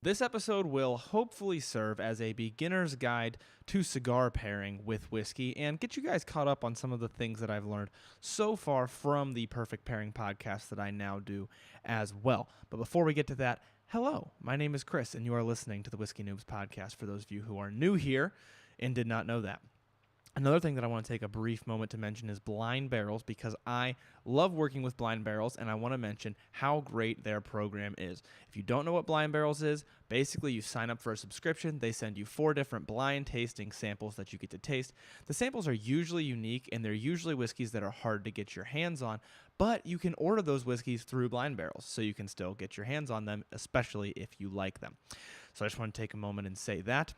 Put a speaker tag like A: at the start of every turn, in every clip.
A: This episode will hopefully serve as a beginner's guide to cigar pairing with whiskey and get you guys caught up on some of the things that I've learned so far from the Perfect Pairing podcast that I now do as well. But before we get to that, hello, my name is Chris, and you are listening to the Whiskey Noobs podcast for those of you who are new here and did not know that. Another thing that I want to take a brief moment to mention is Blind Barrels, because I love working with Blind Barrels, and I want to mention how great their program is. If you don't know what Blind Barrels is, basically you sign up for a subscription. They send you 4 different blind tasting samples that you get to taste. The samples are usually unique, and they're usually whiskeys that are hard to get your hands on, but you can order those whiskeys through Blind Barrels, so you can still get your hands on them, especially if you like them. So I just want to take a moment and say that.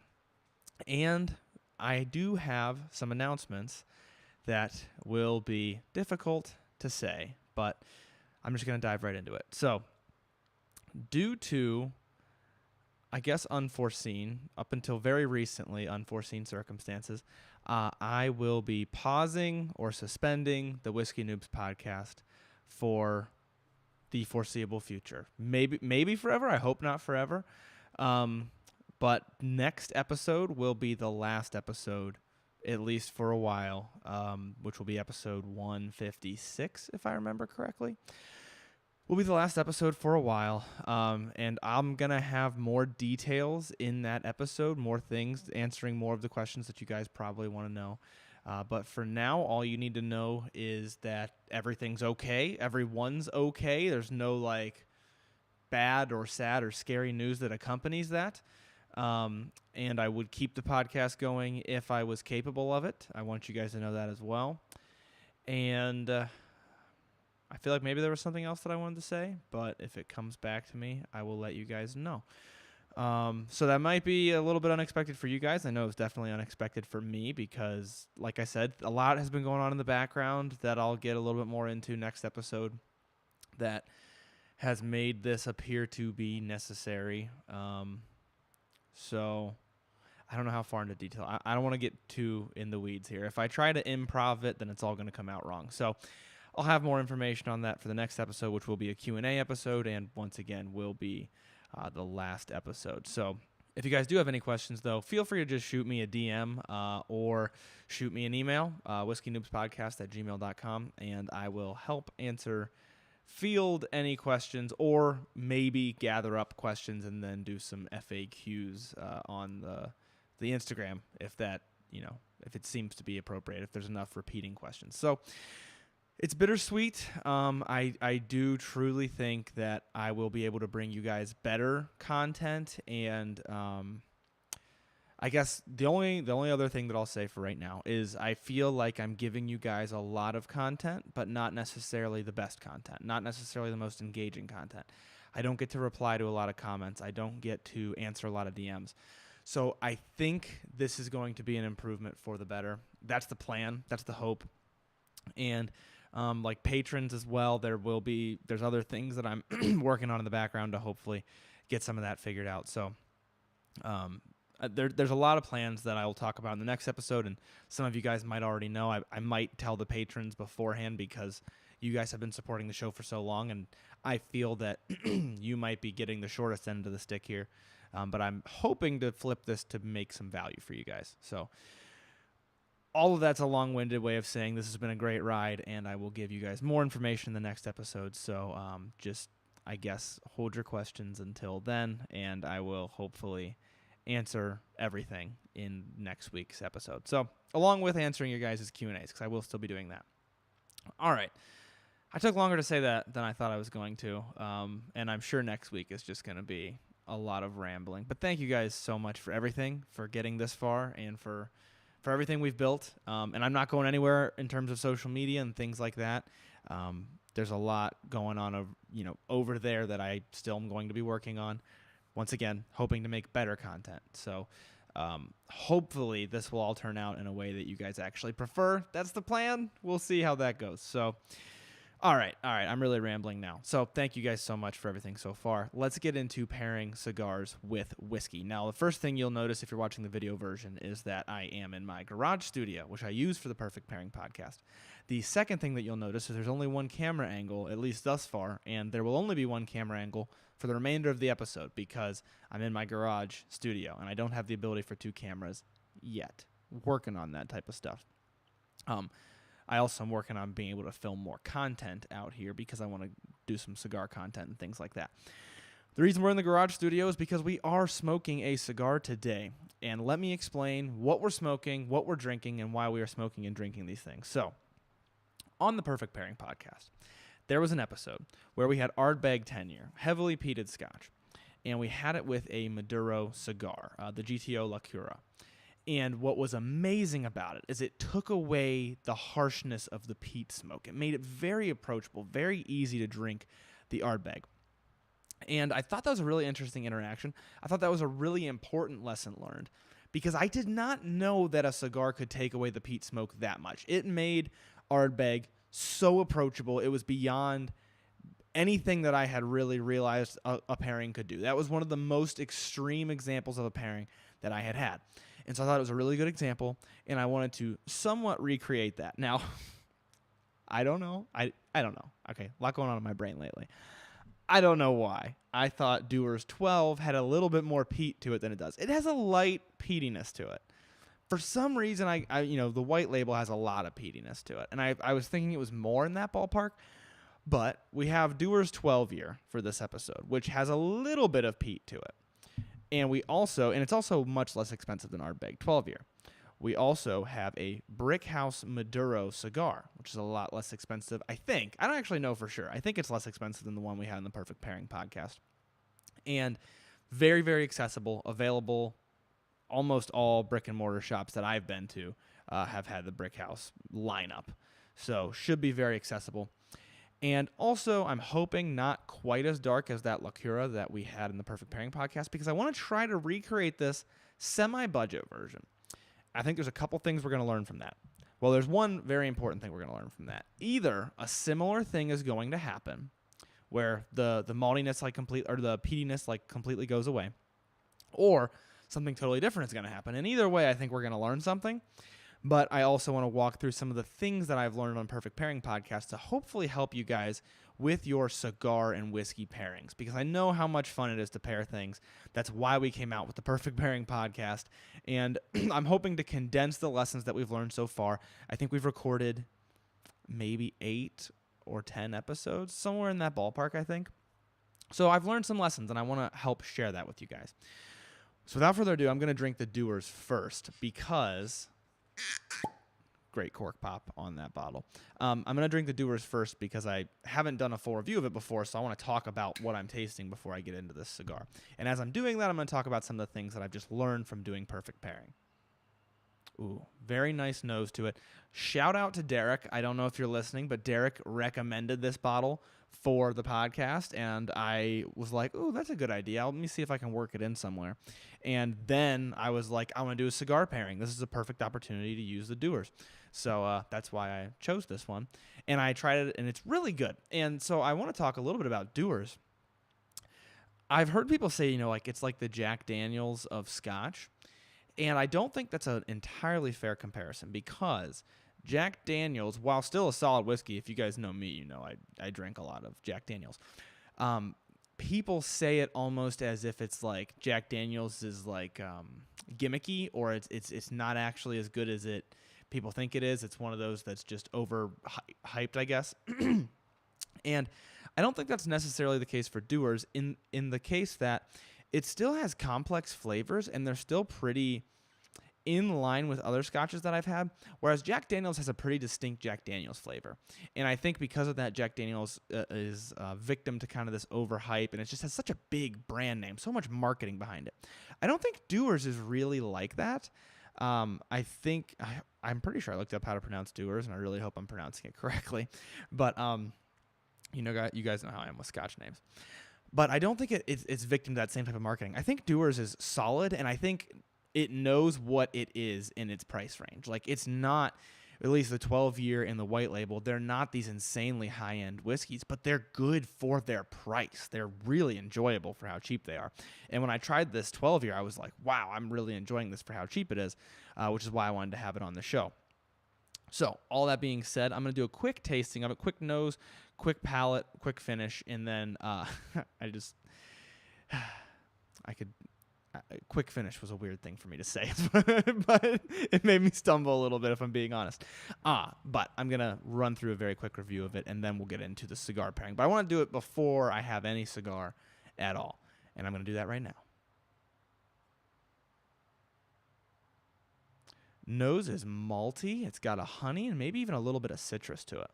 A: And I do have some announcements that will be difficult to say, but I'm just going to dive right into it. So, due to, I guess, unforeseen, up until very recently, unforeseen circumstances, I will be pausing or suspending the Whiskey Noobs podcast for the foreseeable future. Maybe forever. I hope not forever. But next episode will be the last episode, at least for a while, which will be episode 156, if I remember correctly. Will be the last episode for a while, and I'm going to have more details in that episode, more things, answering more of the questions that you guys probably want to know. But for now, all you need to know is that everything's okay. Everyone's okay. There's no, bad or sad or scary news that accompanies that. And I would keep the podcast going if I was capable of it. I want you guys to know that as well. And I feel like maybe there was something else that I wanted to say, but if it comes back to me, I will let you guys know. So that might be a little bit unexpected for you guys. I know it's definitely unexpected for me because, like I said, a lot has been going on in the background that I'll get a little bit more into next episode that has made this appear to be necessary. So I don't know how far into detail. I don't want to get too in the weeds here. If I try to improv it, then it's all going to come out wrong. So I'll have more information on that for the next episode, which will be a Q&A episode, and once again will be the last episode. So if you guys do have any questions, though, feel free to just shoot me a DM or shoot me an email, whiskeynoobspodcast@gmail.com, and I will help field any questions or maybe gather up questions and then do some FAQs on the Instagram if that, if it seems to be appropriate, if there's enough repeating questions. So it's bittersweet. I do truly think that I will be able to bring you guys better content, and I guess the only other thing that I'll say for right now is I feel like I'm giving you guys a lot of content, but not necessarily the best content, not necessarily the most engaging content. I don't get to reply to a lot of comments. I don't get to answer a lot of DMs. So I think this is going to be an improvement for the better. That's the plan. That's the hope. And like patrons as well, there's other things that I'm working on in the background to hopefully get some of that figured out. So there's a lot of plans that I will talk about in the next episode, and some of you guys might already know. I might tell the patrons beforehand because you guys have been supporting the show for so long, and I feel that you might be getting the shortest end of the stick here. But I'm hoping to flip this to make some value for you guys. So all of that's a long-winded way of saying this has been a great ride, and I will give you guys more information in the next episode. So just, I guess, hold your questions until then, and I will hopefully answer everything in next week's episode. So along with answering your guys' Q&As, because I will still be doing that. All right. I took longer to say that than I thought I was going to, and I'm sure next week is just going to be a lot of rambling. But thank you guys so much for everything, for getting this far, and for everything we've built. And I'm not going anywhere in terms of social media and things like that. There's a lot going on over there that I still am going to be working on. Once again, hoping to make better content. So hopefully this will all turn out in a way that you guys actually prefer. That's the plan. We'll see how that goes. So, all right. I'm really rambling now. So thank you guys so much for everything so far. Let's get into pairing cigars with whiskey. Now, the first thing you'll notice if you're watching the video version is that I am in my garage studio, which I use for the Perfect Pairing podcast. The second thing that you'll notice is there's only one camera angle, at least thus far, and there will only be one camera angle for the remainder of the episode because I'm in my garage studio and I don't have the ability for 2 cameras yet. Working on that type of stuff. I also am working on being able to film more content out here because I want to do some cigar content and things like that. The reason we're in the garage studio is because we are smoking a cigar today. And let me explain what we're smoking, what we're drinking, and why we are smoking and drinking these things. So, on the Perfect Pairing podcast, there was an episode where we had Ardbeg 10-year, heavily peated scotch, and we had it with a Maduro cigar, the GTO La Cura. And what was amazing about it is it took away the harshness of the peat smoke. It made it very approachable, very easy to drink the Ardbeg. And I thought that was a really interesting interaction. I thought that was a really important lesson learned because I did not know that a cigar could take away the peat smoke that much. It made Ardbeg so approachable. It was beyond anything that I had really realized a pairing could do. That was one of the most extreme examples of a pairing that I had had. And so I thought it was a really good example, and I wanted to somewhat recreate that. Now, I don't know. I don't know. Okay, a lot going on in my brain lately. I don't know why. I thought Dewars 12 had a little bit more peat to it than it does. It has a light peatiness to it. For some reason, I the white label has a lot of peatiness to it, and I was thinking it was more in that ballpark. But we have Dewars 12yr for this episode, which has a little bit of peat to it. And it's also much less expensive than Ardbeg 12yr. We also have a Brickhouse Maduro Cigar, which is a lot less expensive, I think. I don't actually know for sure. I think it's less expensive than the one we had in the Perfect Pairing podcast. And very, very accessible, available. Almost all brick and mortar shops that I've been to have had the Brickhouse lineup. So should be very accessible. And also, I'm hoping not quite as dark as that La Cura that we had in the Perfect Pairing podcast because I want to try to recreate this semi-budget version. I think there's a couple things we're going to learn from that. Well, there's one very important thing we're going to learn from that. Either a similar thing is going to happen where the maltiness or the peatiness completely goes away, or something totally different is going to happen. And either way, I think we're going to learn something. But I also want to walk through some of the things that I've learned on Perfect Pairing podcast to hopefully help you guys with your cigar and whiskey pairings, because I know how much fun it is to pair things. That's why we came out with the Perfect Pairing podcast. And I'm hoping to condense the lessons that we've learned so far. I think we've recorded maybe 8 or 10 episodes, somewhere in that ballpark, I think. So I've learned some lessons, and I want to help share that with you guys. So without further ado, I'm going to drink the Dewars first because... Great cork pop on that bottle. I'm going to drink the Dewars first because I haven't done a full review of it before, so I want to talk about what I'm tasting before I get into this cigar. And as I'm doing that, I'm going to talk about some of the things that I've just learned from doing Perfect Pairing. Ooh, very nice nose to it. Shout out to Derek. I don't know if you're listening, but Derek recommended this bottle for the podcast, and I was like, ooh, that's a good idea. Let me see if I can work it in somewhere. And then I was like, I want to do a cigar pairing. This is a perfect opportunity to use the Dewars. So that's why I chose this one. And I tried it, and it's really good. And so I want to talk a little bit about Dewars. I've heard people say, it's like the Jack Daniels of Scotch. And I don't think that's an entirely fair comparison because Jack Daniels, while still a solid whiskey, if you guys know me, I drink a lot of Jack Daniels. People say it almost as if it's like Jack Daniels is gimmicky, or it's not actually as good as people think it is. It's one of those that's just over hyped, I guess. And I don't think that's necessarily the case for Dewars in the case that it still has complex flavors, and they're still pretty in line with other scotches that I've had, whereas Jack Daniels has a pretty distinct Jack Daniels flavor. And I think because of that, Jack Daniels is a victim to kind of this overhype, and it just has such a big brand name, so much marketing behind it. I don't think Dewars is really like that. I'm pretty sure I looked up how to pronounce Dewars, and I really hope I'm pronouncing it correctly. But you guys know how I am with scotch names. But I don't think it's victim to that same type of marketing. I think Dewars is solid, and I think it knows what it is in its price range. Like, it's not, at least the 12-year and the white label, they're not these insanely high-end whiskeys, but they're good for their price. They're really enjoyable for how cheap they are. And when I tried this 12-year, I was like, wow, I'm really enjoying this for how cheap it is, which is why I wanted to have it on the show. So all that being said, I'm going to do a quick tasting of it, quick nose, quick palate, quick finish, and then quick finish was a weird thing for me to say, but it made me stumble a little bit, if I'm being honest. But I'm going to run through a very quick review of it, and then we'll get into the cigar pairing. But I want to do it before I have any cigar at all, and I'm going to do that right now. Nose is malty. It's got a honey and maybe even a little bit of citrus to it.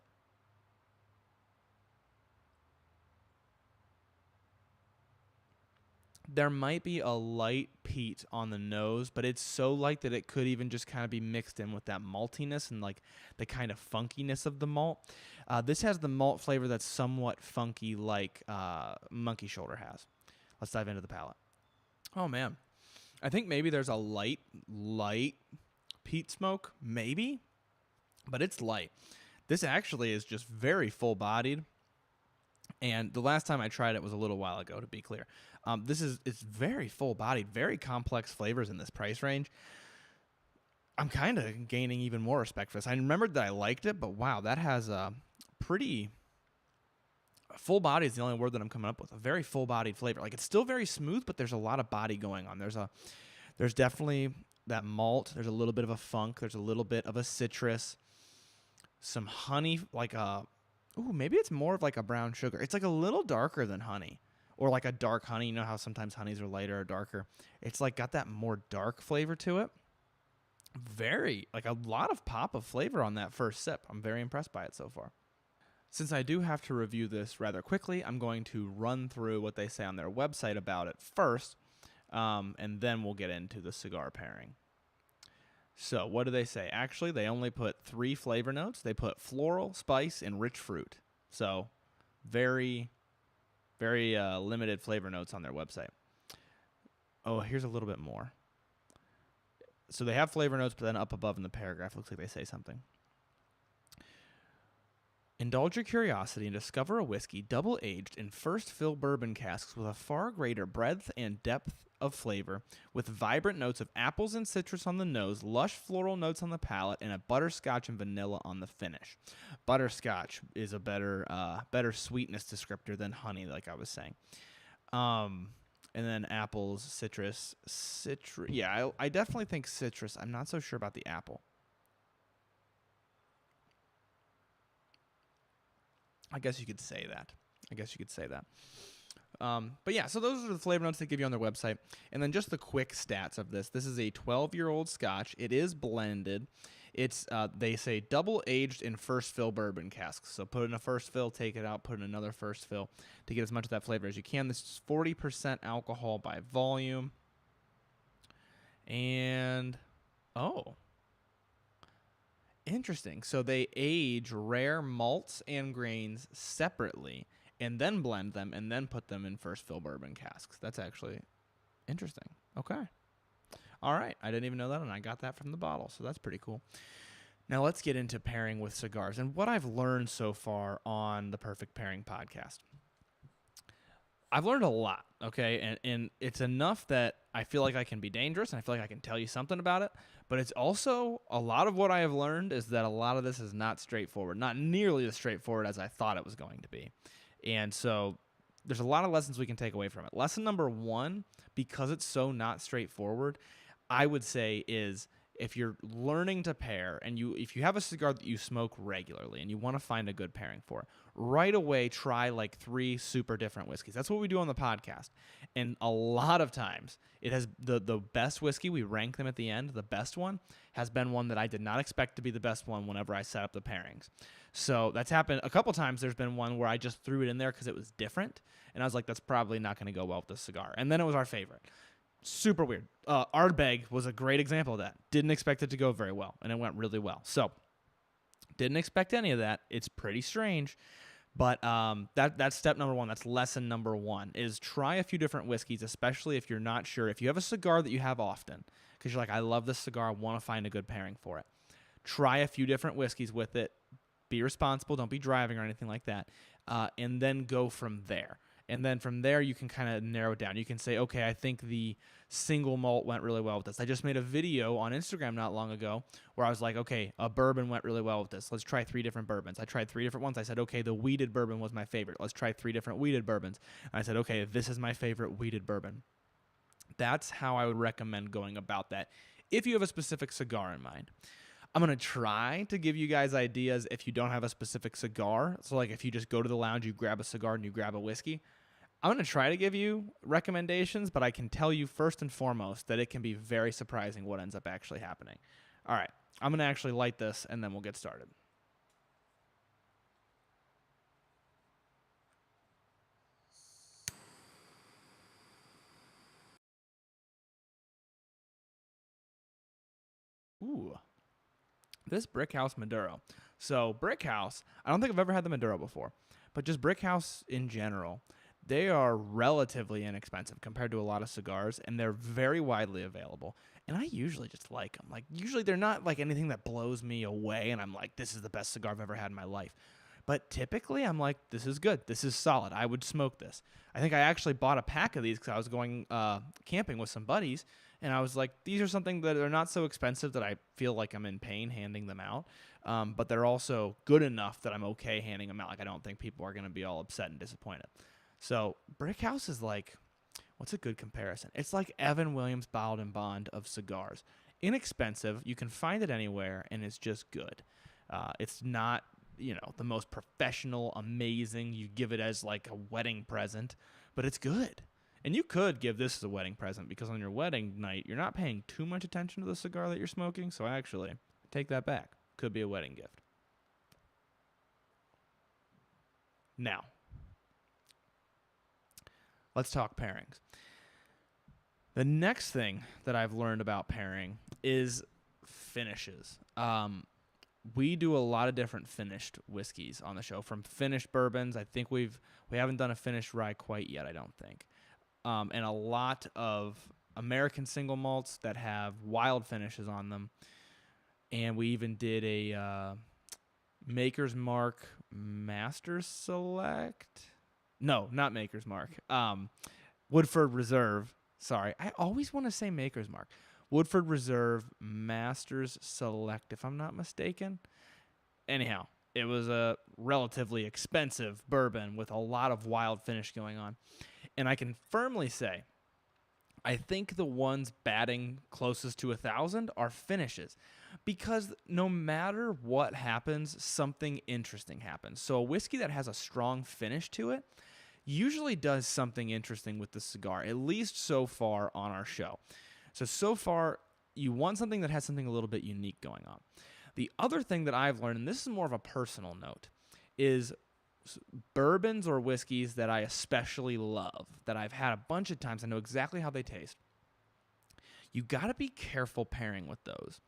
A: There might be a light peat on the nose, but it's so light that it could even just kind of be mixed in with that maltiness and like the kind of funkiness of the malt. This has the malt flavor that's somewhat funky like Monkey Shoulder has. Let's dive into the palate. Oh, man. I think maybe there's a light peat smoke, maybe, but it's light. This actually is just very full-bodied, and the last time I tried it was a little while ago, to be clear. It's very full-bodied, very complex flavors in this price range. I'm kind of gaining even more respect for this. I remembered that I liked it, but wow, that has a pretty full body is the only word that I'm coming up with. A very full-bodied flavor. Like, it's still very smooth, but there's a lot of body going on. There's definitely that malt. There's a little bit of a funk. There's a little bit of a citrus. Some honey, maybe it's more of like a brown sugar. It's like a little darker than honey, or like a dark honey. You know how sometimes honeys are lighter or darker. It's like got that more dark flavor to it. Like a lot of pop of flavor on that first sip. I'm very impressed by it so far. Since I do have to review this rather quickly, I'm going to run through what they say on their website about it first. And then we'll get into the cigar pairing. So what do they say? Actually, they only put 3 flavor notes. They put floral, spice, and rich fruit. So very, very limited flavor notes on their website. Oh, here's a little bit more. So they have flavor notes, but then up above in the paragraph, looks like they say something. Indulge your curiosity and discover a whiskey double-aged in first-fill bourbon casks with a far greater breadth and depth of flavor, with vibrant notes of apples and citrus on the nose, lush floral notes on the palate, and a butterscotch and vanilla on the finish. Butterscotch is a better sweetness descriptor than honey, like I was saying. And then apples, citrus. Yeah, I definitely think citrus. I'm not so sure about the apple. I guess you could say that. But yeah, so those are the flavor notes they give you on their website. And then just the quick stats of this. This is a 12-year-old Scotch. It is blended. It's they say double aged in first fill bourbon casks. So put in a first fill, take it out, put in another first fill to get as much of that flavor as you can. This is 40% alcohol by volume. And interesting. So they age rare malts and grains separately and then blend them and then put them in first fill bourbon casks. That's actually interesting. Okay. All right. I didn't even know that, and I got that from the bottle, so that's pretty cool. Now let's get into pairing with cigars and what I've learned so far on the Perfect Pairing podcast. I've learned a lot, okay? And it's enough that I feel like I can be dangerous, and I feel like I can tell you something about it. But it's also, a lot of what I have learned is that a lot of this is not straightforward, not nearly as straightforward as I thought it was going to be. And so there's a lot of lessons we can take away from it. Lesson number 1, because it's so not straightforward, I would say is if you're learning to pair and if you have a cigar that you smoke regularly and you want to find a good pairing for it, right away try like 3 super different whiskeys. That's what we do on the podcast. And a lot of times it has the best whiskey, we rank them at the end. The best one has been one that I did not expect to be the best one whenever I set up the pairings. So that's happened a couple times. There's been one where I just threw it in there because it was different. And I was like, that's probably not going to go well with this cigar. And then it was our favorite. Super weird. Ardbeg was a great example of that. Didn't expect it to go very well, and it went really well. So, didn't expect any of that. It's pretty strange, but that's step number 1. That's lesson number 1, is try a few different whiskeys, especially if you're not sure. If you have a cigar that you have often, because you're like, I love this cigar, I want to find a good pairing for it. Try a few different whiskeys with it. Be responsible. Don't be driving or anything like that, and then go from there. And then from there, you can kind of narrow it down. You can say, okay, I think the single malt went really well with this. I just made a video on Instagram not long ago where I was like, okay, a bourbon went really well with this. Let's try 3 different bourbons. I tried 3 different ones. I said, okay, the wheated bourbon was my favorite. Let's try 3 different wheated bourbons. And I said, okay, this is my favorite wheated bourbon. That's how I would recommend going about that if you have a specific cigar in mind. I'm going to try to give you guys ideas if you don't have a specific cigar. So like if you just go to the lounge, you grab a cigar and you grab a whiskey. I'm going to try to give you recommendations, but I can tell you first and foremost that it can be very surprising what ends up actually happening. All right, I'm going to actually light this and then we'll get started. Ooh, this Brickhouse Maduro. So Brickhouse, I don't think I've ever had the Maduro before, but just Brickhouse in general, they are relatively inexpensive compared to a lot of cigars, and they're very widely available. And I usually just like them. Like, usually they're not like anything that blows me away, and I'm like, this is the best cigar I've ever had in my life. But typically, I'm like, this is good. This is solid. I would smoke this. I think I actually bought a pack of these because I was going camping with some buddies, and I was like, these are something that are not so expensive that I feel like I'm in pain handing them out, but they're also good enough that I'm okay handing them out. Like, I don't think people are going to be all upset and disappointed. So Brickhouse is like, what's a good comparison? It's like Evan Williams Bottled and Bond of cigars. Inexpensive. You can find it anywhere, and it's just good. It's not, the most professional, amazing. You give it as like a wedding present, but it's good. And you could give this as a wedding present because on your wedding night, you're not paying too much attention to the cigar that you're smoking. So actually, take that back. Could be a wedding gift. Now, let's talk pairings. The next thing that I've learned about pairing is finishes. We do a lot of different finished whiskeys on the show, from finished bourbons. I think we haven't done a finished rye quite yet, I don't think. And a lot of American single malts that have wild finishes on them. And we even did a Maker's Mark Master Select. No, not Maker's Mark. Woodford Reserve. Sorry, I always want to say Maker's Mark. Woodford Reserve Master's Select, if I'm not mistaken. Anyhow, it was a relatively expensive bourbon with a lot of wild finish going on. And I can firmly say, I think the ones batting closest to 1,000 are finishes. Because no matter what happens, something interesting happens. So a whiskey that has a strong finish to it usually does something interesting with the cigar, at least so far on our show. So far, you want something that has something a little bit unique going on. The other thing that I've learned, and this is more of a personal note, is bourbons or whiskeys that I especially love, that I've had a bunch of times. I know exactly how they taste. You got to be careful pairing with those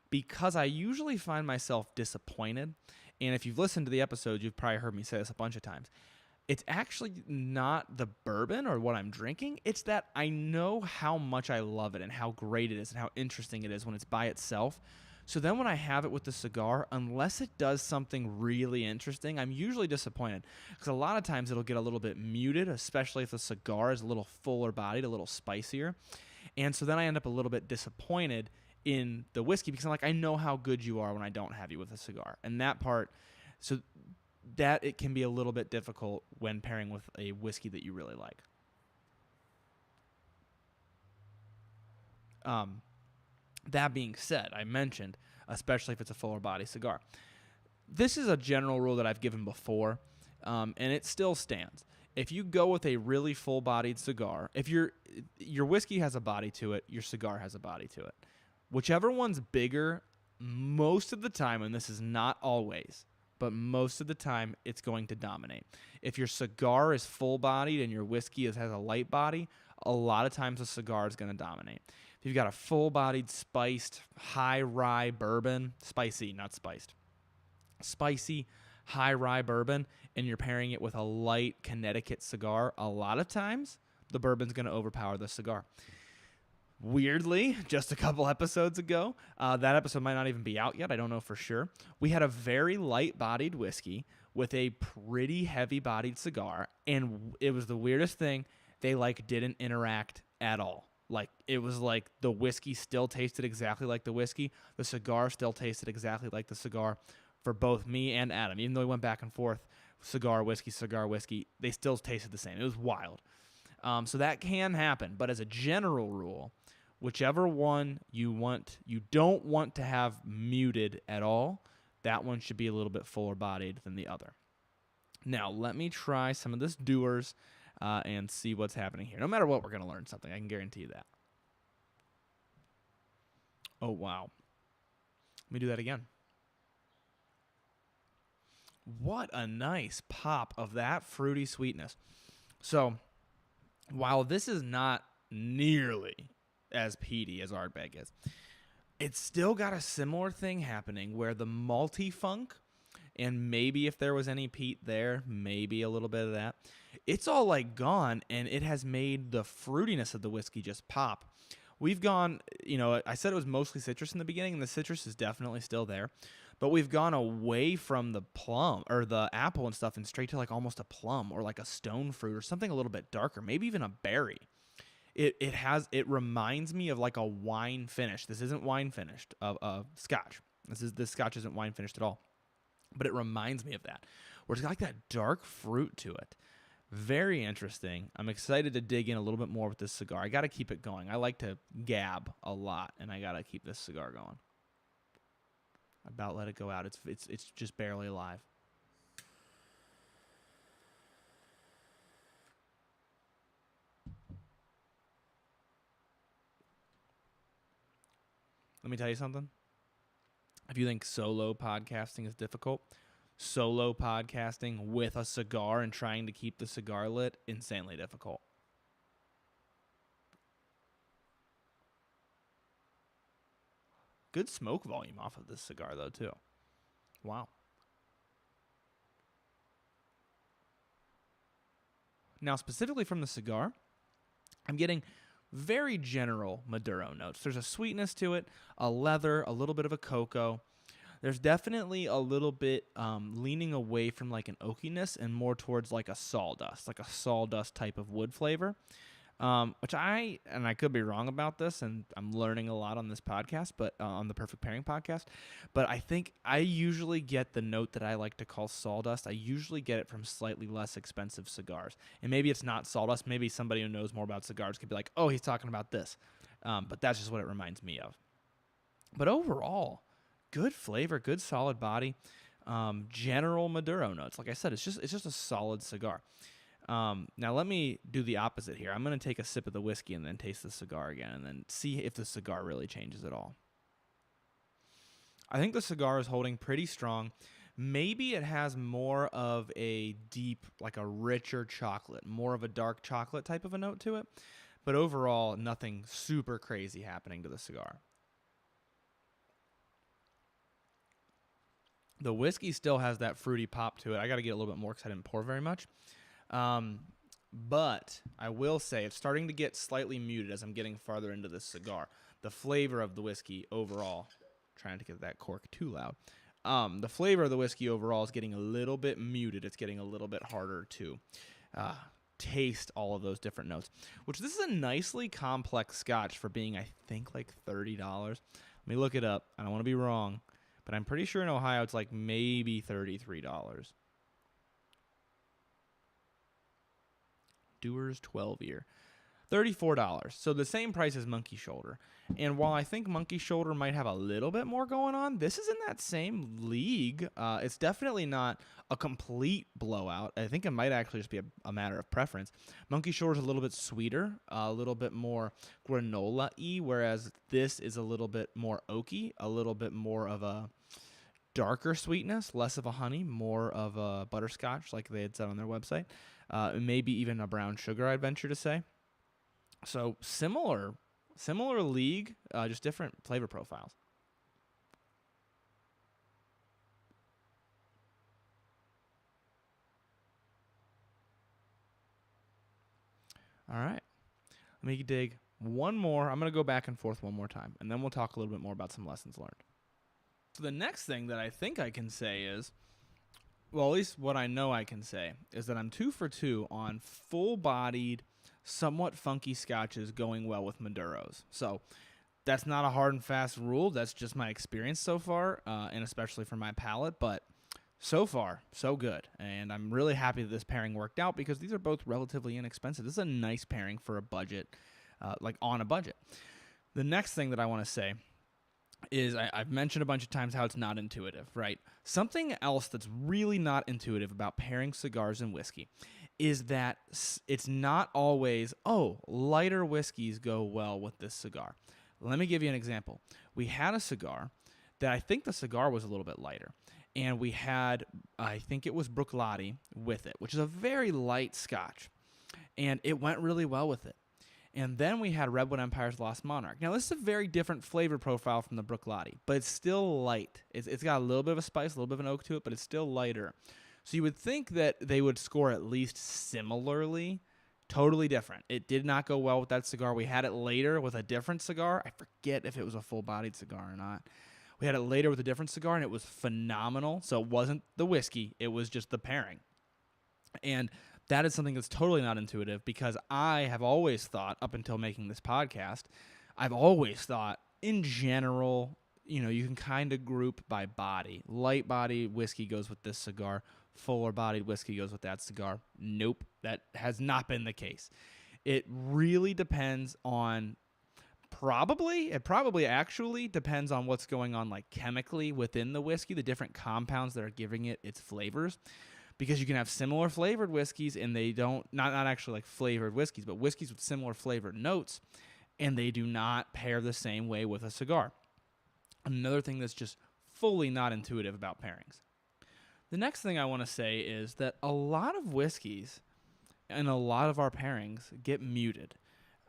A: because I usually find myself disappointed. And if you've listened to the episodes, you've probably heard me say this a bunch of times. It's actually not the bourbon or what I'm drinking. It's that I know how much I love it and how great it is and how interesting it is when it's by itself. So then when I have it with the cigar, unless it does something really interesting, I'm usually disappointed. Because a lot of times it'll get a little bit muted, especially if the cigar is a little fuller bodied, a little spicier. And so then I end up a little bit disappointed in the whiskey because I'm like, I know how good you are when I don't have you with a cigar. And that part, so that it can be a little bit difficult when pairing with a whiskey that you really like. That being said, I mentioned, especially if it's a fuller body cigar. This is a general rule that I've given before, and it still stands. If you go with a really full-bodied cigar, if your whiskey has a body to it, your cigar has a body to it. Whichever one's bigger, most of the time, and this is not always, but most of the time, it's going to dominate. If your cigar is full-bodied and your whiskey has a light body, a lot of times the cigar is going to dominate. If you've got a full-bodied, spiced, high rye bourbon, spicy, not spiced, spicy, high rye bourbon, and you're pairing it with a light Connecticut cigar, a lot of times the bourbon's going to overpower the cigar. Weirdly, just a couple episodes ago, that episode might not even be out yet. I don't know for sure. We had a very light-bodied whiskey with a pretty heavy-bodied cigar, and it was the weirdest thing. They like didn't interact at all. Like, it was like the whiskey still tasted exactly like the whiskey. The cigar still tasted exactly like the cigar for both me and Adam. Even though we went back and forth, cigar, whiskey, they still tasted the same. It was wild. So that can happen. But as a general rule, whichever one you don't want to have muted at all, that one should be a little bit fuller bodied than the other. Now, let me try some of this Dewars and see what's happening here. No matter what, we're going to learn something. I can guarantee you that. Oh, wow. Let me do that again. What a nice pop of that fruity sweetness. So, while this is not nearly as peaty as Ardbeg is, it's still got a similar thing happening where the malty funk, and maybe if there was any peat there, maybe a little bit of that, it's all like gone, and it has made the fruitiness of the whiskey just pop. We've gone, I said it was mostly citrus in the beginning, and the citrus is definitely still there, but we've gone away from the plum or the apple and stuff and straight to like almost a plum or like a stone fruit or something a little bit darker, maybe even a berry. It reminds me of like a wine finish. This isn't wine finished of Scotch. This Scotch isn't wine finished at all, but it reminds me of that, where it's got like that dark fruit to it. Very interesting. I'm excited to dig in a little bit more with this cigar. I got to keep it going. I like to gab a lot, and I got to keep this cigar going. I about let it go out. It's just barely alive. Let me tell you something. If you think solo podcasting is difficult, solo podcasting with a cigar and trying to keep the cigar lit, insanely difficult. Good smoke volume off of this cigar, though, too. Wow. Now, specifically from the cigar, I'm getting very general Maduro notes. There's a sweetness to it, a leather, a little bit of a cocoa. There's definitely a little bit leaning away from like an oakiness and more towards like a sawdust type of wood flavor, which I could be wrong about this, and I'm learning a lot on this podcast, but on the Perfect Pairing podcast. But I think I usually get the note that I like to call sawdust. I usually get it from slightly less expensive cigars, and maybe it's not sawdust. Maybe somebody who knows more about cigars could be like, "Oh, he's talking about this," but that's just what it reminds me of. But overall, good flavor, good solid body, general Maduro notes. Like I said, it's just a solid cigar. Now let me do the opposite here. I'm going to take a sip of the whiskey and then taste the cigar again and then see if the cigar really changes at all. I think the cigar is holding pretty strong. Maybe it has more of a deep, like a richer chocolate, more of a dark chocolate type of a note to it. But overall, nothing super crazy happening to the cigar. The whiskey still has that fruity pop to it. I got to get a little bit more because I didn't pour very much. But I will say it's starting to get slightly muted as I'm getting farther into this cigar. The flavor of the whiskey overall, trying to get that cork too loud. The flavor of the whiskey overall is getting a little bit muted. It's getting a little bit harder to taste all of those different notes, which this is a nicely complex Scotch for being, I think, like $30. Let me look it up. I don't want to be wrong, but I'm pretty sure in Ohio it's like maybe $33. Dewars 12yr. $34. So the same price as Monkey Shoulder. And while I think Monkey Shoulder might have a little bit more going on, this is in that same league. It's definitely not a complete blowout. I think it might actually just be a matter of preference. Monkey Shoulder is a little bit sweeter, a little bit more granola-y, whereas this is a little bit more oaky, a little bit more of a darker sweetness, less of a honey, more of a butterscotch, like they had said on their website. Maybe even a brown sugar, I'd venture to say. So similar league, just different flavor profiles. All right. Let me dig one more. I'm going to go back and forth one more time, and then we'll talk a little bit more about some lessons learned. So the next thing that I think I can say is Well, at least what I know I can say is that I'm 2 for 2 on full-bodied, somewhat funky scotches going well with Maduros. So that's not a hard and fast rule. That's just my experience so far, and especially for my palate. But so far, so good. And I'm really happy that this pairing worked out because these are both relatively inexpensive. This is a nice pairing for a budget, like on a budget. The next thing that I want to say is I've mentioned a bunch of times how it's not intuitive, right? Something else that's really not intuitive about pairing cigars and whiskey is that it's not always, oh, lighter whiskeys go well with this cigar. Let me give you an example. We had a cigar that I think the cigar was a little bit lighter, and we had, I think it was Bruichladdich with it, which is a very light scotch, and it went really well with it. And then we had Redwood Empire's Lost Monarch. Now, this is a very different flavor profile from the Bruichladdich, but it's still light. It's got a little bit of a spice, a little bit of an oak to it, but it's still lighter. So you would think that they would score at least similarly. Totally different. It did not go well with that cigar. We had it later with a different cigar. I forget if it was a full-bodied cigar or not. We had it later with a different cigar, and it was phenomenal. So it wasn't the whiskey. It was just the pairing. And that is something that's totally not intuitive because I have always thought, up until making this podcast, I've always thought, in general, you can kind of group by body. Light body whiskey goes with this cigar. Fuller bodied whiskey goes with that cigar. Nope, that has not been the case. It really depends on it probably actually depends on what's going on like chemically within the whiskey, the different compounds that are giving it its flavors. Because you can have similar flavored whiskeys and they don't, not actually like flavored whiskeys, but whiskeys with similar flavored notes, and they do not pair the same way with a cigar. Another thing that's just fully not intuitive about pairings. The next thing I want to say is that a lot of whiskeys and a lot of our pairings get muted.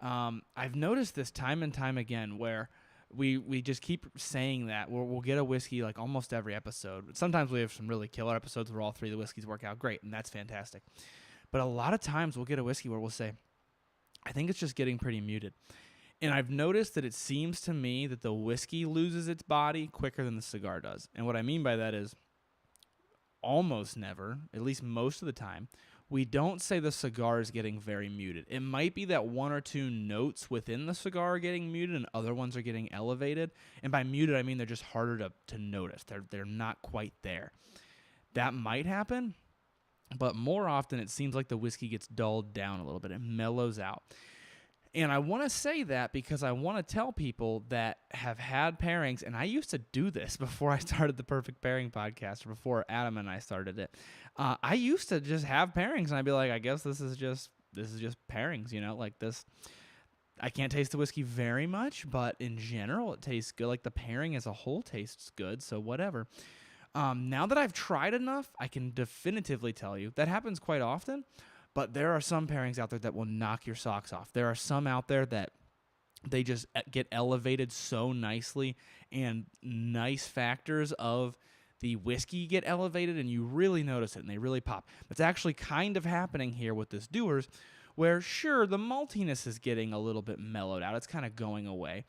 A: I've noticed this time and time again where we just keep saying that. We'll get a whiskey like almost every episode. Sometimes we have some really killer episodes where all three of the whiskeys work out great, and that's fantastic. But a lot of times we'll get a whiskey where we'll say, I think it's just getting pretty muted. And I've noticed that it seems to me that the whiskey loses its body quicker than the cigar does. And what I mean by that is almost never, at least most of the time, we don't say the cigar is getting very muted. It might be that one or two notes within the cigar are getting muted and other ones are getting elevated. And by muted, I mean they're just harder to notice. They're not quite there. That might happen, but more often it seems like the whiskey gets dulled down a little bit. It mellows out. And I want to say that because I want to tell people that have had pairings, and I used to do this before I started the Perfect Pairing podcast, or before Adam and I started it. I used to just have pairings, and I'd be like, I guess this is just pairings, like this. I can't taste the whiskey very much, but in general, it tastes good. Like the pairing as a whole tastes good, so whatever. Now that I've tried enough, I can definitively tell you that happens quite often. But there are some pairings out there that will knock your socks off. There are some out there that they just get elevated so nicely, and nice factors of the whiskey get elevated, and you really notice it, and they really pop. That's actually kind of happening here with this Dewars, where, sure, the maltiness is getting a little bit mellowed out. It's kind of going away.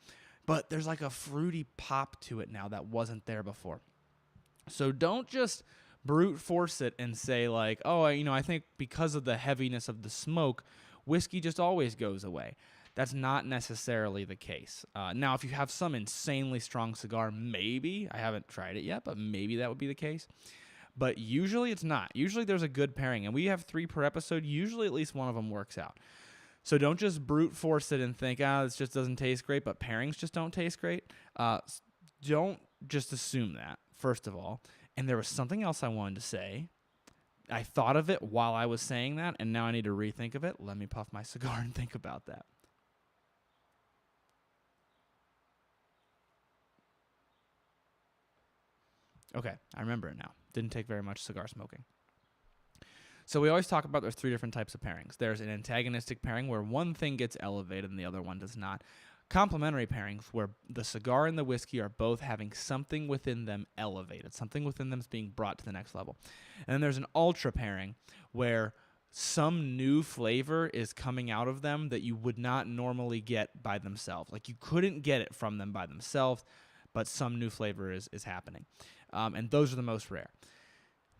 A: But there's like a fruity pop to it now that wasn't there before. So don't just brute force it and say like, oh, I think because of the heaviness of the smoke, whiskey just always goes away. That's not necessarily the case. Now, if you have some insanely strong cigar, maybe, I haven't tried it yet, but maybe that would be the case. But usually it's not. Usually there's a good pairing, and we have 3 per episode. Usually at least one of them works out. So don't just brute force it and think, this just doesn't taste great, but pairings just don't taste great. Don't just assume that, first of all. And there was something else I wanted to say. I thought of it while I was saying that, and now I need to rethink of it. Let me puff my cigar and think about that. Okay, I remember it now. Didn't take very much cigar smoking. So we always talk about there's 3 different types of pairings. There's an antagonistic pairing where one thing gets elevated and the other one does not. Complementary pairings where the cigar and the whiskey are both having something within them elevated, something within them is being brought to the next level. And then there's an ultra pairing where some new flavor is coming out of them that you would not normally get by themselves. Like you couldn't get it from them by themselves, but some new flavor is happening. And those are the most rare.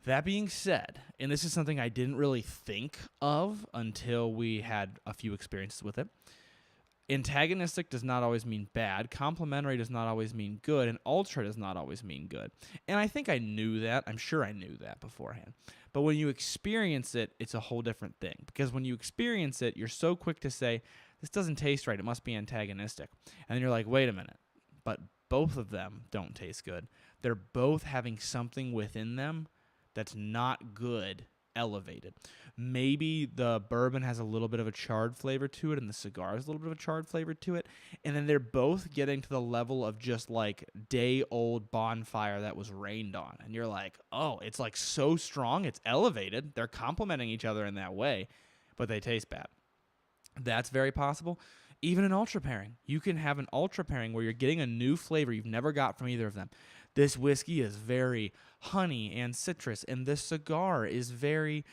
A: That being said, and this is something I didn't really think of until we had a few experiences with it, antagonistic does not always mean bad, complementary does not always mean good, and ultra does not always mean good. And I think I knew that. I'm sure I knew that beforehand. But when you experience it, it's a whole different thing. Because when you experience it, you're so quick to say, this doesn't taste right, it must be antagonistic. And then you're like, wait a minute. But both of them don't taste good. They're both having something within them that's not good elevated. Maybe the bourbon has a little bit of a charred flavor to it and the cigar has a little bit of a charred flavor to it, and then they're both getting to the level of just like day-old bonfire that was rained on, and you're like, oh, it's like so strong, it's elevated. They're complementing each other in that way, but they taste bad. That's very possible. Even an ultra pairing. You can have an ultra pairing where you're getting a new flavor you've never got from either of them. This whiskey is very honey and citrus, and this cigar is very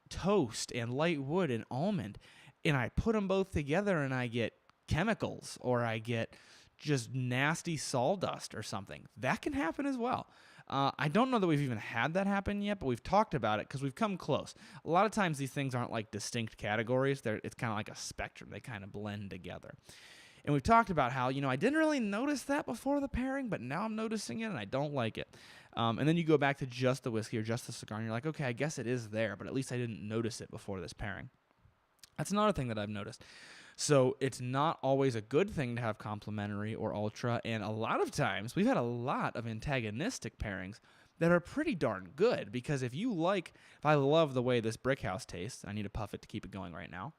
A: toast and light wood and almond. And I put them both together and I get chemicals, or I get just nasty sawdust or something. That can happen as well. I don't know that we've even had that happen yet, but we've talked about it because we've come close. A lot of times these things aren't like distinct categories. It's kind of like a spectrum. They kind of blend together. And we've talked about how, I didn't really notice that before the pairing, but now I'm noticing it and I don't like it. And then you go back to just the whiskey or just the cigar and you're like, okay, I guess it is there, but at least I didn't notice it before this pairing. That's another thing that I've noticed. So it's not always a good thing to have complementary or ultra, and a lot of times we've had a lot of antagonistic pairings that are pretty darn good, because if I love the way this Brickhouse tastes, I need to puff it to keep it going right now.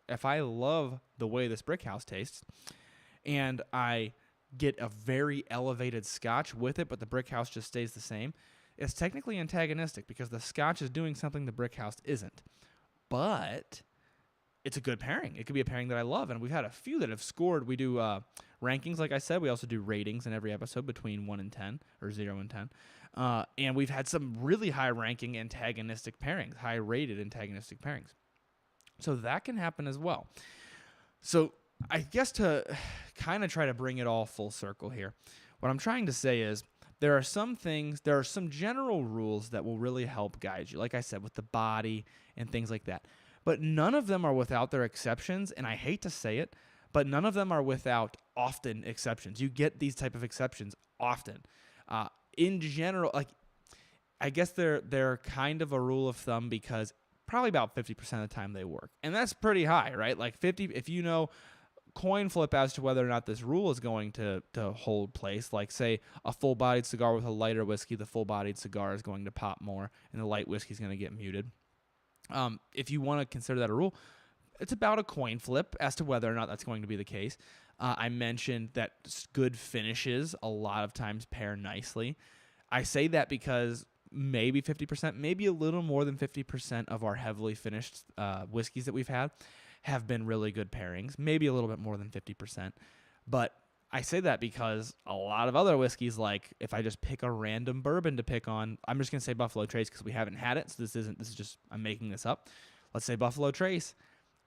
A: If I love the way this Brickhouse tastes and I get a very elevated scotch with it, but the Brickhouse just stays the same, it's technically antagonistic because the scotch is doing something the Brickhouse isn't. But it's a good pairing. It could be a pairing that I love, and we've had a few that have scored. We do rankings, like I said. We also do ratings in every episode between 1 and 10, or 0 and 10. And we've had some really high-ranking antagonistic pairings, high-rated antagonistic pairings. So that can happen as well. So I guess to kind of try to bring it all full circle here, what I'm trying to say is there are some general rules that will really help guide you, like I said, with the body and things like that. But none of them are without their exceptions, and I hate to say it, but none of them are without often exceptions. You get these type of exceptions often. In general, I guess they're kind of a rule of thumb because probably about 50% of the time they work. And that's pretty high, right? Like 50, if you know, coin flip as to whether or not this rule is going to hold place. Like, say, a full-bodied cigar with a lighter whiskey, the full-bodied cigar is going to pop more, and the light whiskey is going to get muted. If you want to consider that a rule, it's about a coin flip as to whether or not that's going to be the case. I mentioned that good finishes a lot of times pair nicely. I say that because maybe 50%, maybe a little more than 50% of our heavily finished whiskeys that we've had have been really good pairings, maybe a little bit more than 50%. But I say that because a lot of other whiskeys, like if I just pick a random bourbon to pick on, I'm just going to say Buffalo Trace because we haven't had it, so this is just, I'm making this up. Let's say Buffalo Trace.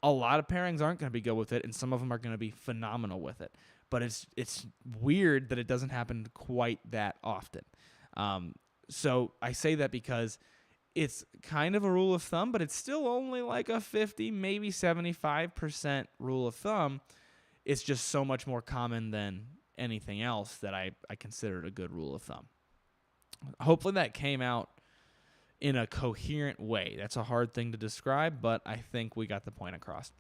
A: A lot of pairings aren't going to be good with it, and some of them are going to be phenomenal with it. But it's weird that it doesn't happen quite that often. So I say that because it's kind of a rule of thumb, but it's still only like a 50, maybe 75% rule of thumb. It's just so much more common than anything else that I considered a good rule of thumb. Hopefully that came out in a coherent way. That's a hard thing to describe, but I think we got the point across.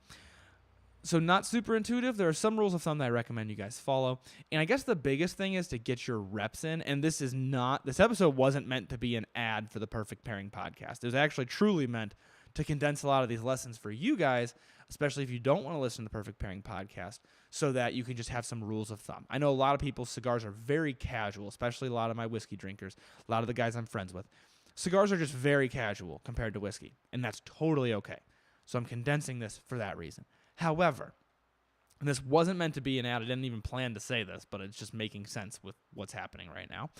A: So not super intuitive. There are some rules of thumb that I recommend you guys follow. And I guess the biggest thing is to get your reps in. And this episode wasn't meant to be an ad for the Perfect Pairing podcast. It was actually truly meant to condense a lot of these lessons for you guys, especially if you don't want to listen to the Perfect Pairing podcast, so that you can just have some rules of thumb. I know a lot of people's cigars are very casual, especially a lot of my whiskey drinkers, a lot of the guys I'm friends with. Cigars are just very casual compared to whiskey, and that's totally okay. So I'm condensing this for that reason. However, and this wasn't meant to be an ad. I didn't even plan to say this, but it's just making sense with what's happening right now.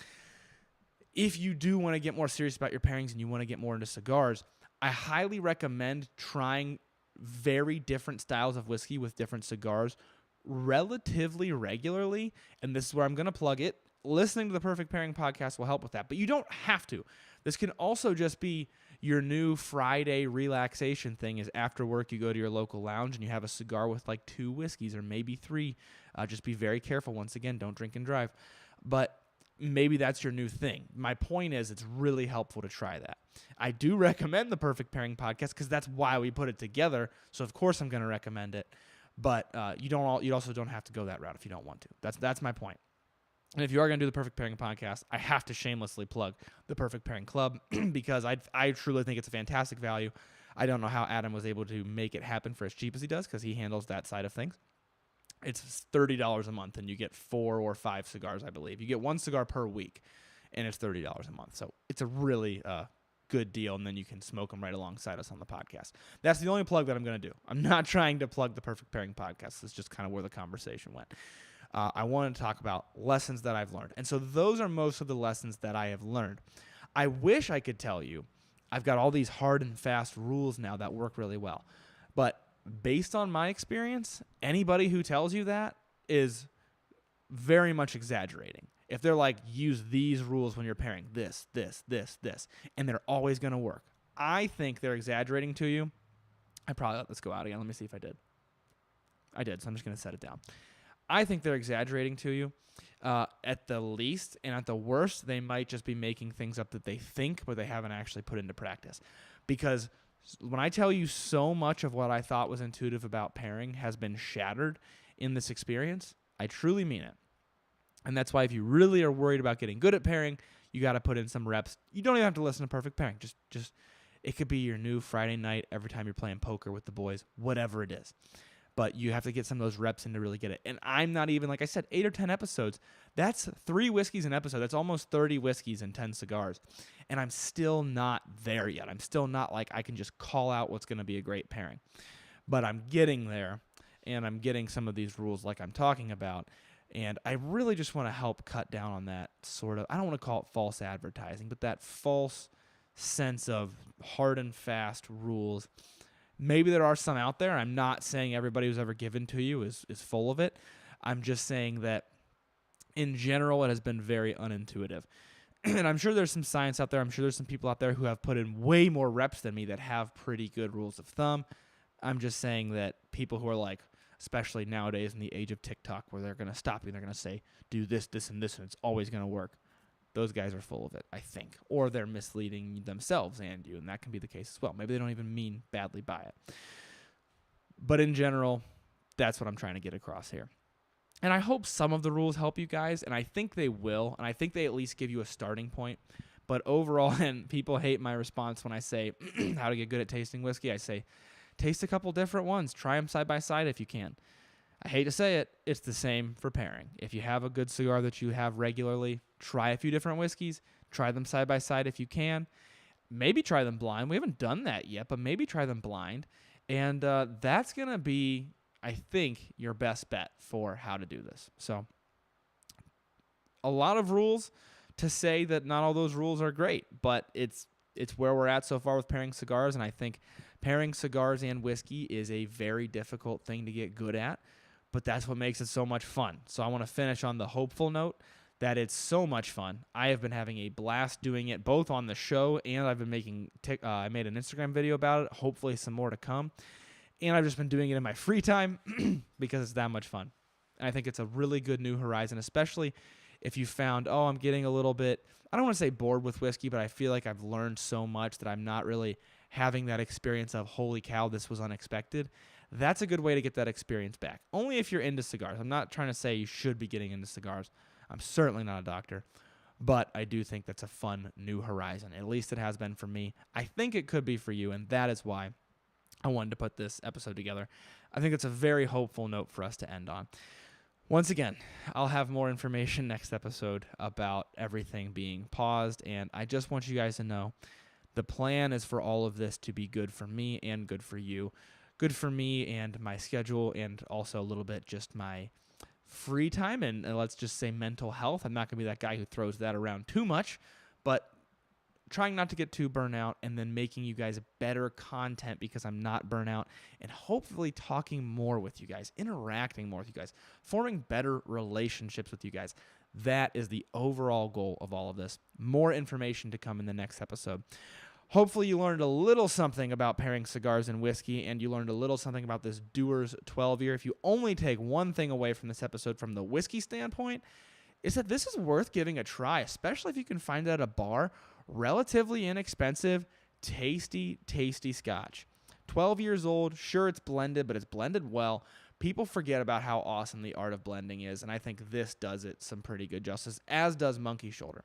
A: If you do want to get more serious about your pairings and you want to get more into cigars, I highly recommend trying very different styles of whiskey with different cigars relatively regularly. And this is where I'm going to plug it. listening to the Perfect Pairing podcast will help with that, but you don't have to. This can also just be your new Friday relaxation thing. Is after work you go to your local lounge and you have a cigar with like 2 whiskeys or maybe 3. Just be very careful. Once again, don't drink and drive. But maybe that's your new thing. My point is it's really helpful to try that. I do recommend the Perfect Pairing podcast because that's why we put it together. So of course I'm going to recommend it. But you also don't have to go that route if you don't want to. That's my point. And if you are going to do the Perfect Pairing podcast, I have to shamelessly plug the Perfect Pairing Club because I truly think it's a fantastic value. I don't know how Adam was able to make it happen for as cheap as he does because he handles that side of things. It's $30 a month, and you get 4 or 5 cigars, I believe. You get 1 cigar per week, and it's $30 a month. So it's a really good deal, and then you can smoke them right alongside us on the podcast. That's the only plug that I'm going to do. I'm not trying to plug the Perfect Pairing podcast. That's just kind of where the conversation went. I wanted to talk about lessons that I've learned. And so those are most of the lessons that I have learned. I wish I could tell you I've got all these hard and fast rules now that work really well. But based on my experience, anybody who tells you that is very much exaggerating. If they're like, use these rules when you're pairing this, and they're always going to work, I think they're exaggerating to you. I probably let this go out again. Let me see if I did. I did, so I'm just going to set it down. I think they're exaggerating to you at the least, and at the worst, they might just be making things up that they think, but they haven't actually put into practice. Because when I tell you so much of what I thought was intuitive about pairing has been shattered in this experience, I truly mean it. And that's why if you really are worried about getting good at pairing, you got to put in some reps. You don't even have to listen to Perfect Pairing. Just it could be your new Friday night every time you're playing poker with the boys, whatever it is. But you have to get some of those reps in to really get it. And I'm not even, like I said, 8 or 10 episodes. That's 3 whiskeys an episode. That's almost 30 whiskeys and 10 cigars. And I'm still not there yet. I'm still not like I can just call out what's going to be a great pairing. But I'm getting there, and I'm getting some of these rules like I'm talking about. And I really just want to help cut down on that sort of, I don't want to call it false advertising, but that false sense of hard and fast rules. Maybe there are some out there. I'm not saying everybody who's ever given to you is full of it. I'm just saying that in general, it has been very unintuitive. And I'm sure there's some science out there. I'm sure there's some people out there who have put in way more reps than me that have pretty good rules of thumb. I'm just saying that people who are like, especially nowadays in the age of TikTok, where they're going to stop you and they're going to say, do this, this, and this, and it's always going to work. Those guys are full of it, I think. Or they're misleading themselves and you, and that can be the case as well. Maybe they don't even mean badly by it. But in general, that's what I'm trying to get across here. And I hope some of the rules help you guys, and I think they will, and I think they at least give you a starting point. But overall, and people hate my response when I say how to get good at tasting whiskey, I say, taste a couple different ones. Try them side by side if you can. I hate to say it, it's the same for pairing. If you have a good cigar that you have regularly, try a few different whiskeys. Try them side by side if you can. Maybe try them blind. We haven't done that yet, but maybe try them blind. And that's going to be, I think, your best bet for how to do this. So a lot of rules to say that not all those rules are great, but it's where we're at so far with pairing cigars, and I think pairing cigars and whiskey is a very difficult thing to get good at, but that's what makes it so much fun. So I want to finish on the hopeful note that it's so much fun. I have been having a blast doing it both on the show, and I've been making I made an Instagram video about it, hopefully some more to come, and I've just been doing it in my free time because it's that much fun. And I think it's a really good new horizon, especially if you found, I'm getting a little bit, I don't want to say bored with whiskey, but I feel like I've learned so much that I'm not really having that experience of, holy cow, this was unexpected. That's a good way to get that experience back. Only if you're into cigars. I'm not trying to say you should be getting into cigars. I'm certainly not a doctor, but I do think that's a fun new horizon. At least it has been for me. I think it could be for you, and that is why I wanted to put this episode together. I think it's a very hopeful note for us to end on. Once again, I'll have more information next episode about everything being paused, and I just want you guys to know the plan is for all of this to be good for me and good for you. Good for me and my schedule, and also a little bit just my free time and let's just say mental health. I'm not going to be that guy who throws that around too much, but trying not to get too burnt out, and then making you guys better content because I'm not burnt out, and hopefully talking more with you guys, interacting more with you guys, forming better relationships with you guys. That is the overall goal of all of this. More information to come in the next episode. Hopefully you learned a little something about pairing cigars and whiskey, and you learned a little something about this Dewars 12yr. If you only take one thing away from this episode from the whiskey standpoint, is that this is worth giving a try, especially if you can find it at a bar. Relatively inexpensive, tasty, tasty scotch. 12 years old, sure it's blended, but it's blended well. People forget about how awesome the art of blending is, and I think this does it some pretty good justice, as does Monkey Shoulder.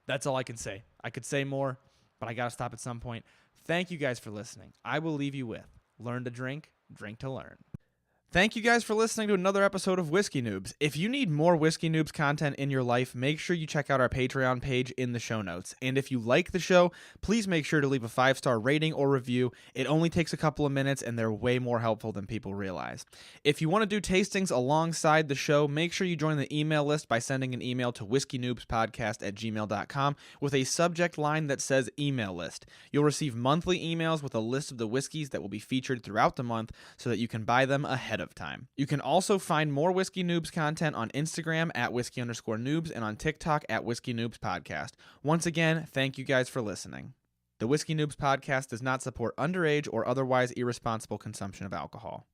A: That's all I can say. I could say more, but I got to stop at some point. Thank you guys for listening. I will leave you with learn to drink, drink to learn. Thank you guys for listening to another episode of Whiskey Noobs. If you need more Whiskey Noobs content in your life, make sure you check out our Patreon page in the show notes. And if you like the show, please make sure to leave a 5-star rating or review. It only takes a couple of minutes, and they're way more helpful than people realize. If you want to do tastings alongside the show, make sure you join the email list by sending an email to whiskeynoobspodcast@gmail.com with a subject line that says email list. You'll receive monthly emails with a list of the whiskeys that will be featured throughout the month so that you can buy them ahead of time. You can also find more Whiskey Noobs content on Instagram at @whiskey_noobs and on TikTok at Whiskey Noobs Podcast. Once again, thank you guys for listening. The Whiskey Noobs Podcast does not support underage or otherwise irresponsible consumption of alcohol.